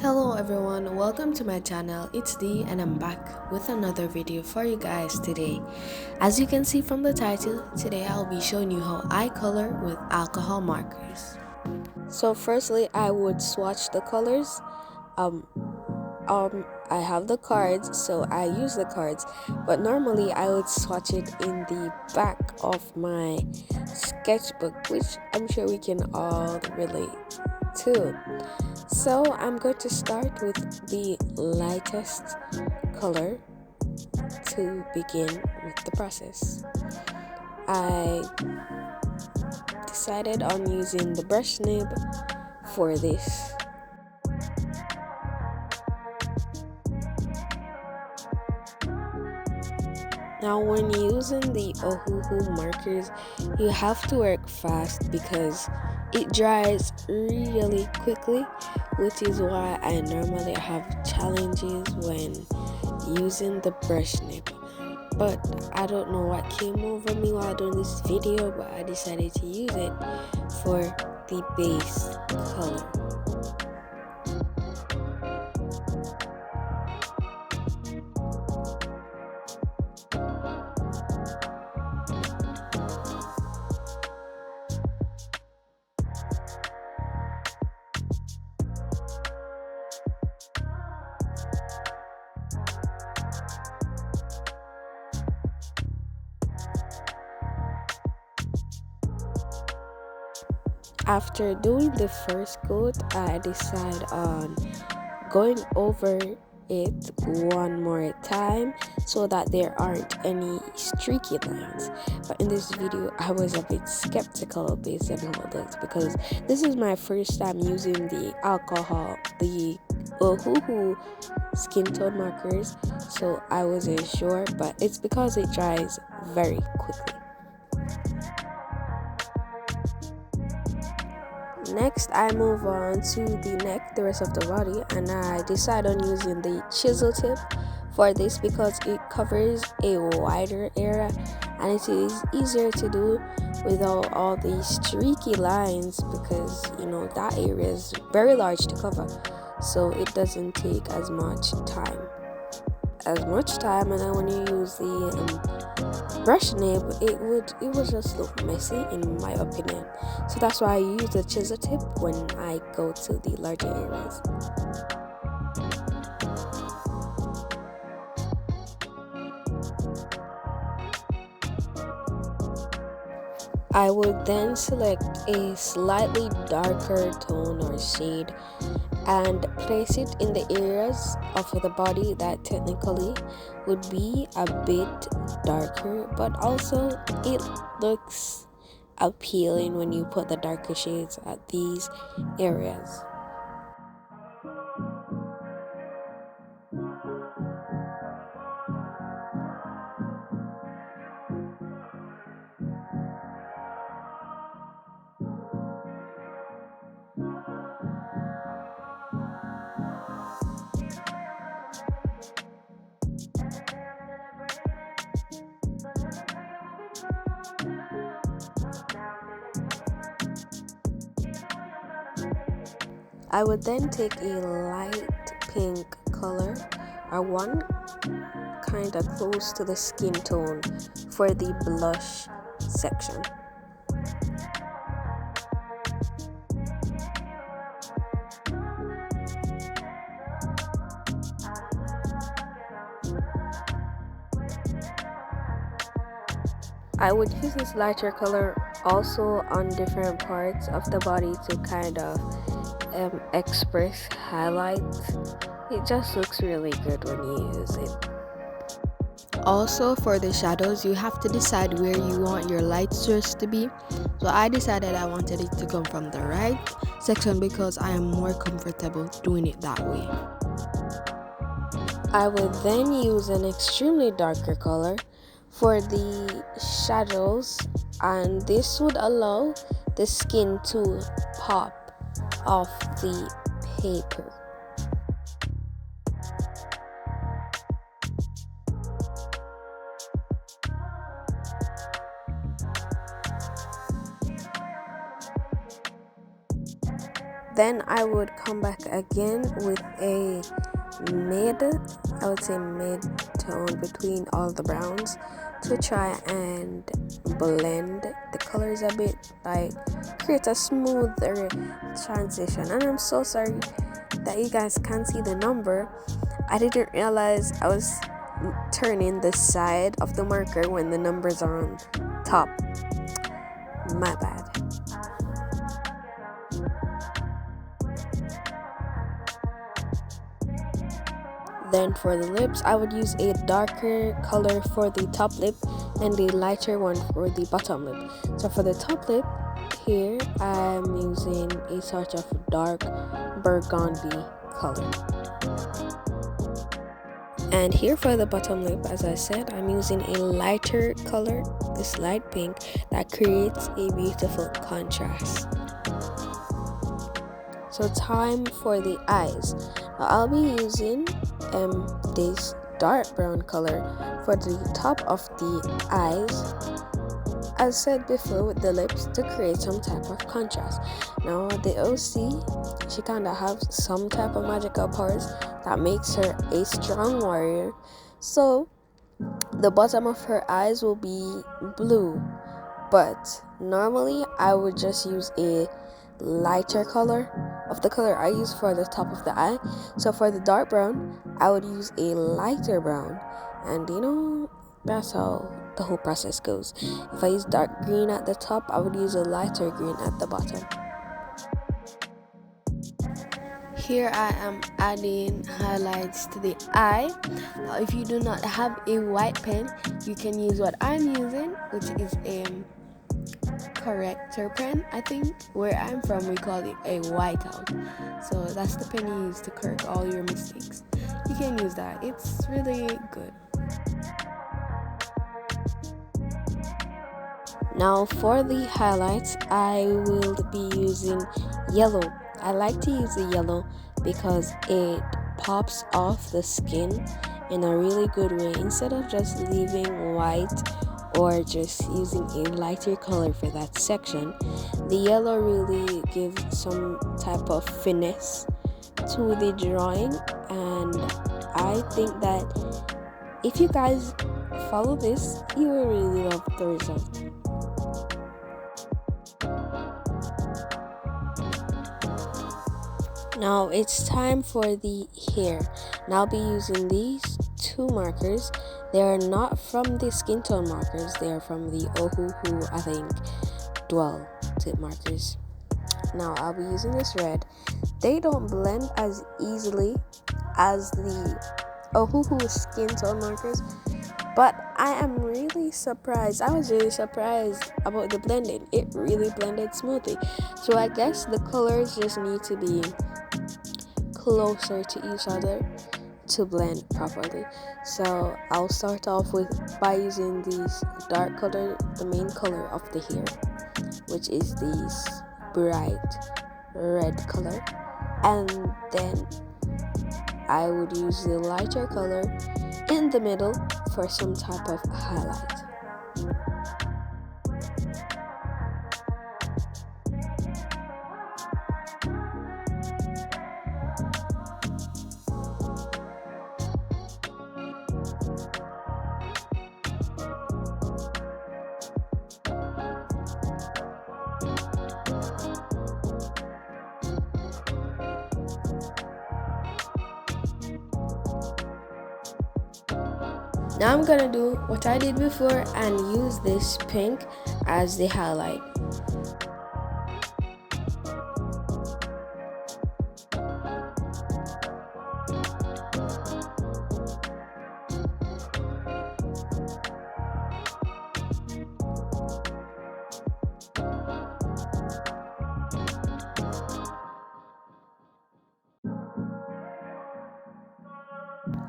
Hello everyone, welcome to my channel. It's Dee and I'm back with another video for you guys today. As you can see from the title, today I'll be showing you how I color with alcohol markers. So firstly, I would swatch the colors. I have the cards, so I use the cards, but normally I would swatch it in the back of my sketchbook, which I'm sure we can all relate to. So I'm going to start with the lightest color to begin with the process. I decided on using the brush nib for this. Now when using the Ohuhu markers, you have to work fast because it dries really quickly, which is why I normally have challenges when using the brush nib. But I don't know what came over me while doing this video, but I decided to use it for the base color. After doing the first coat, I decide on going over it one more time so that there aren't any streaky lines. But in this video, I was a bit skeptical based on how it looks because this is my first time using the Ohuhu skin tone markers, so I wasn't sure, but it's because it dries very quickly. Next, I move on to the neck, the rest of the body, and I decide on using the chisel tip for this because it covers a wider area and it is easier to do without all these streaky lines because that area is very large to cover, so it doesn't take as much time. And then when you use the brush nib, it would just look messy in my opinion. So that's why I use the chisel tip when I go to the larger areas. I would then select a slightly darker tone or shade and place it in the areas of the body that technically would be a bit darker, but also it looks appealing when you put the darker shades at these areas. I would then take a light pink color or one kind of close to the skin tone for the blush section. I would use this lighter color also on different parts of the body to kind of express highlights. It just looks really good when you use it. Also, for the shadows, you have to decide where you want your light source to be. So I decided I wanted it to come from the right section because I am more comfortable doing it that way. I would then use an extremely darker color for the shadows, and this would allow the skin to pop off the paper. Then I would come back again with a mid, I would say mid tone between all the browns to try and blend the colors a bit, like create a smoother transition. And I'm so sorry that you guys can't see the number. I didn't realize I was turning the side of the marker when the numbers are on top. My bad. Then for the lips, I would use a darker color for the top lip and a lighter one for the bottom lip. So for the top lip, here I'm using a sort of dark burgundy color. And here for the bottom lip, as I said, I'm using a lighter color, this light pink, that creates a beautiful contrast. So time for the eyes. Now I'll be using this dark brown color for the top of the eyes, as said before with the lips, to create some type of contrast. Now the OC, she kind of have some type of magical powers that makes her a strong warrior. So the bottom of her eyes will be blue, but normally I would just use a lighter color of the color I use for the top of the eye. So for the dark brown, I would use a lighter brown, and that's how the whole process goes. If I use dark green at the top, I would use a lighter green at the bottom. Here I am adding highlights to the eye. If you do not have a white pen, you can use what I'm using, which is a corrector pen. I think where I'm from we call it a whiteout. So that's the pen you use to correct all your mistakes. You can use that. It's really good. Now for the highlights, I will be using yellow. I like to use the yellow because it pops off the skin in a really good way instead of just leaving white or just using a lighter color for that section. The yellow really gives some type of finesse to the drawing, and I think that if you guys follow this, you will really love the result. Now it's time for the hair. Now I'll be using these two markers. They are not from the skin tone markers, they are from the Ohuhu, I think, dwell tip markers. Now I'll be using this red. They don't blend as easily as the Ohuhu skin tone markers, but I am really surprised. I was really surprised about the blending. It really blended smoothly. So I guess the colors just need to be closer to each other to blend properly. So I'll start off by using these dark color, the main color of the hair, which is this bright red color, and then I would use the lighter color in the middle for some type of highlight. Now I'm gonna do what I did before and use this pink as the highlight.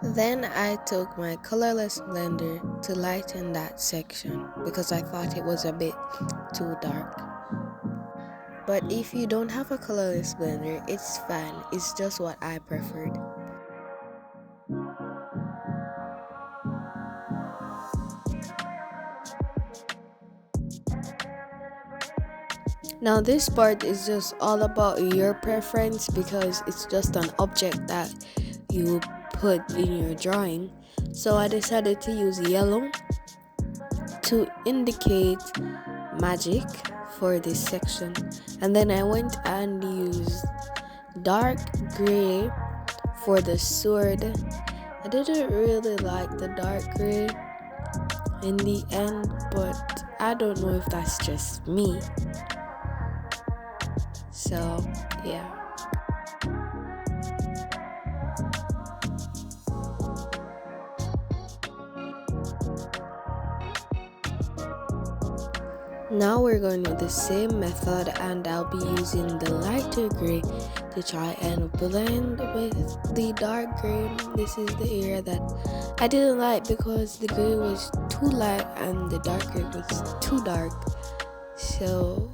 Then I took my colorless blender to lighten that section because I thought it was a bit too dark. But if you don't have a colorless blender, it's fine. It's just what I preferred. Now this part is just all about your preference because it's just an object that you put in your drawing. So I decided to use yellow to indicate magic for this section, and then I went and used dark gray for the sword. I didn't really like the dark gray in the end, but I don't know if that's just me. So yeah. Now we're going with the same method, and I'll be using the lighter gray to try and blend with the dark gray. This is the area that I didn't like because the gray was too light and the dark gray was too dark. So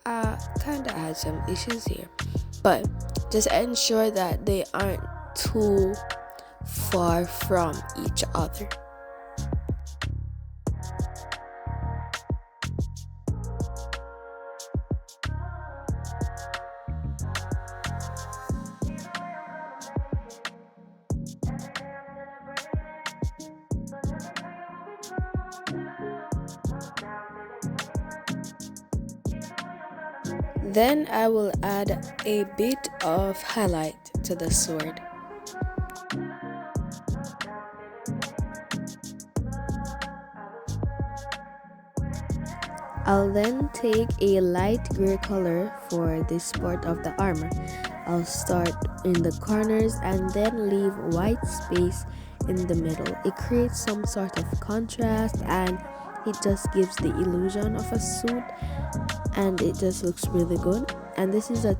I kind of had some issues here, but just ensure that they aren't too far from each other. Then I will add a bit of highlight to the sword. I'll then take a light gray color for this part of the armor. I'll start in the corners and then leave white space in the middle. It creates some sort of contrast and it just gives the illusion of a suit, and it just looks really good. And this is a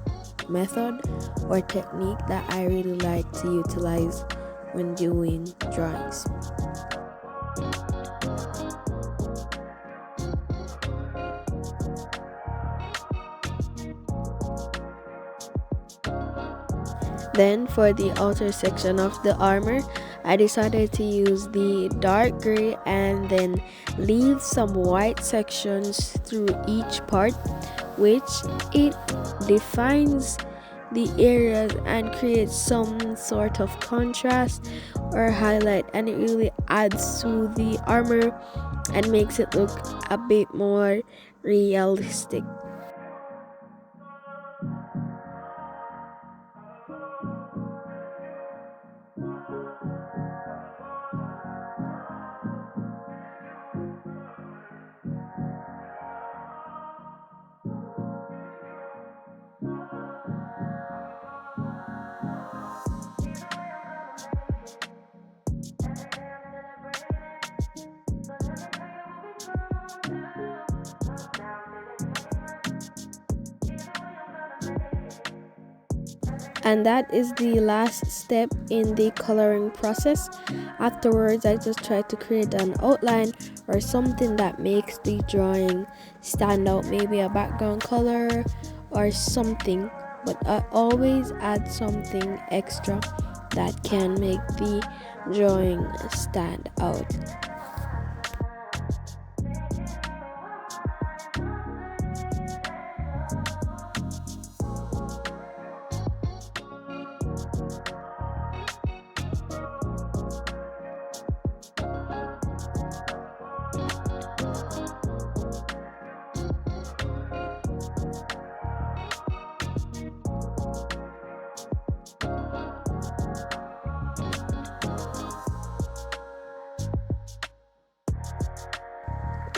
method or technique that I really like to utilize when doing drawings. Then for the outer section of the armor, I decided to use the dark gray and then leave some white sections through each part, which it defines the areas and creates some sort of contrast or highlight, and it really adds to the armor and makes it look a bit more realistic. And that is the last step in the coloring process. Afterwards, I just try to create an outline or something that makes the drawing stand out, maybe a background color or something, but I always add something extra that can make the drawing stand out.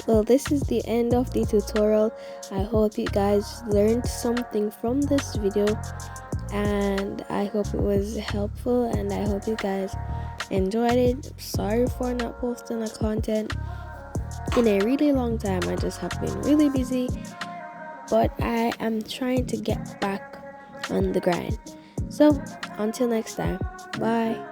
Well, this is the end of the tutorial. I hope you guys learned something from this video, and I hope it was helpful, and I hope you guys enjoyed it. Sorry for not posting a content in a really long time. I just have been really busy, but I am trying to get back on the grind. So until next time, bye.